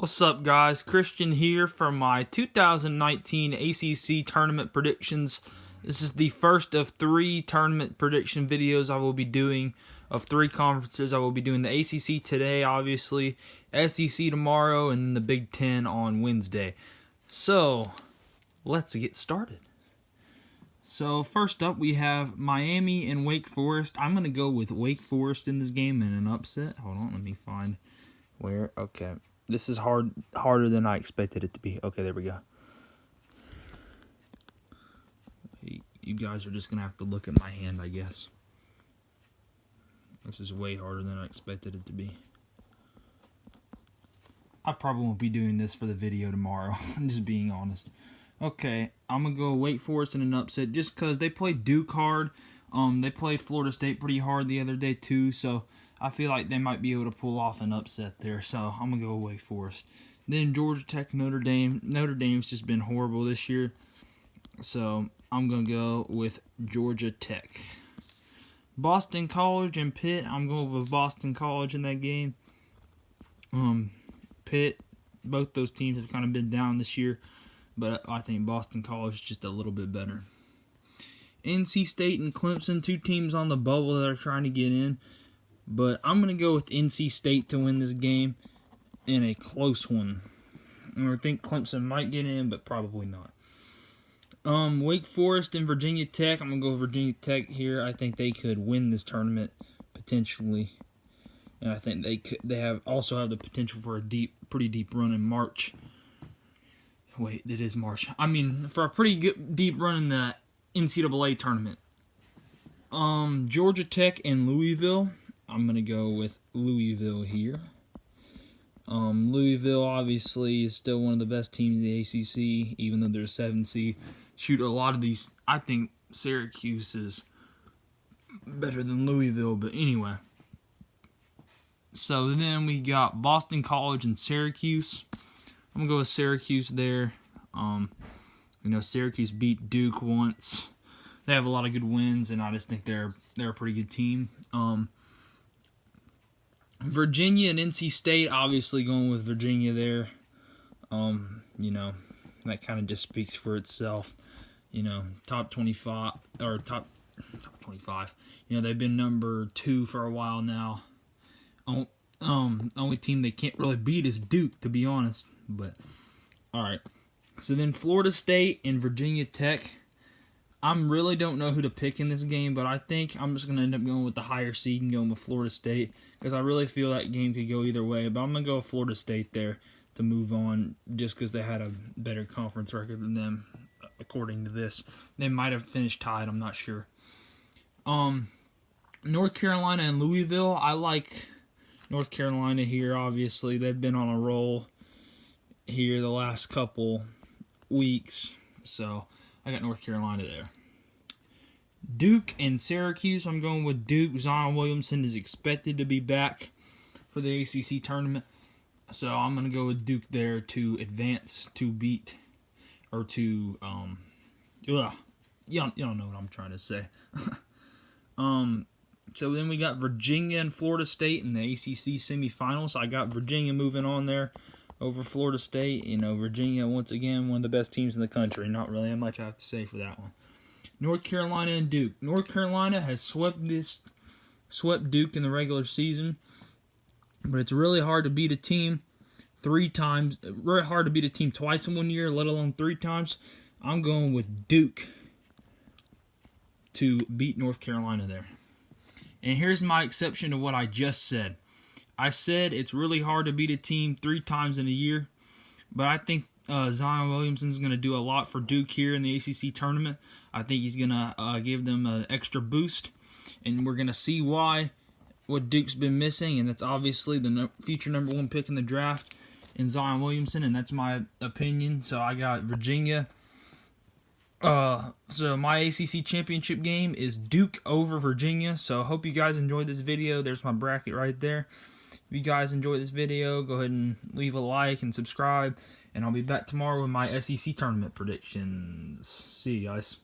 What's up, guys? Christian here from my 2019 ACC Tournament Predictions. This is the first of 3 tournament prediction videos I will be doing of 3 conferences. I will be doing the ACC today, obviously, SEC tomorrow, and then the Big Ten on Wednesday. So, let's get started. So, first up, we have Miami and Wake Forest. I'm going to go with Wake Forest in this game in an upset. Hold on, let me find where. Okay. This is harder than I expected it to be. Okay, there we go. You guys are just going to have to look at my hand, I guess. This is way harder than I expected it to be. I probably won't be doing this for the video tomorrow. I'm just being honest. Okay, I'm going to go Wake Forest in an upset just because they played Duke hard. They played Florida State pretty hard the other day too, so I feel like they might be able to pull off an upset there, so I'm going to go Wake Forest. Then Georgia Tech, Notre Dame. Notre Dame's just been horrible this year, so I'm going to go with Georgia Tech. Boston College and Pitt. I'm going with Boston College in that game. Pitt, both those teams have kind of been down this year, but I think Boston College is just a little bit better. NC State and Clemson, 2 teams on the bubble that are trying to get in. But I'm going to go with NC State to win this game in a close one. I think Clemson might get in, but probably not. Wake Forest and Virginia Tech. I'm going to go Virginia Tech here. I think they could win this tournament potentially. And I think they also have the potential for a pretty deep run in March. Wait, it is March. I mean, for a pretty good deep run in the NCAA tournament. Georgia Tech and Louisville. I'm going to go with Louisville here. Louisville, obviously, is still one of the best teams in the ACC, even though they're 7 seed. Shoot, a lot of these, I think Syracuse is better than Louisville, but anyway. So then we got Boston College and Syracuse. I'm going to go with Syracuse there. Syracuse beat Duke once. They have a lot of good wins, and I just think they're a pretty good team. Virginia and NC State, obviously going with Virginia there. That kind of just speaks for itself. Top 25 or top 25. They've been number 2 for a while now. Only team they can't really beat is Duke, to be honest. But all right. So then Florida State and Virginia Tech. I really don't know who to pick in this game, but I think I'm just going to end up going with the higher seed and going with Florida State because I really feel that game could go either way. But I'm going to go with Florida State there to move on just because they had a better conference record than them, according to this. They might have finished tied. I'm not sure. North Carolina and Louisville. I like North Carolina here, obviously. They've been on a roll here the last couple weeks, so I got North Carolina there. Duke and Syracuse. I'm going with Duke. Zion Williamson is expected to be back for the ACC tournament. So I'm going to go with Duke there to advance, to beat, or to, y'all don't know what I'm trying to say. So then we got Virginia and Florida State in the ACC semifinals. I got Virginia moving on there over Florida State. Virginia, once again, one of the best teams in the country. Not really much I have to say for that one. North Carolina and Duke. North Carolina has swept Duke in the regular season, but it's really hard to beat a team 3 times. Really hard to beat a team twice in one year, let alone 3 times. I'm going with Duke to beat North Carolina there. And here's my exception to what I just said. I said it's really hard to beat a team 3 times in a year, but I think Zion Williamson is going to do a lot for Duke here in the ACC tournament. I think he's going to give them an extra boost, and we're going to see why, what Duke's been missing, and that's obviously the future number 1 pick in the draft in Zion Williamson, and that's my opinion. So I got Virginia. So my ACC championship game is Duke over Virginia. So I hope you guys enjoyed this video. There's my bracket right there. If you guys enjoyed this video, go ahead and leave a like and subscribe. And I'll be back tomorrow with my SEC tournament predictions. See you guys.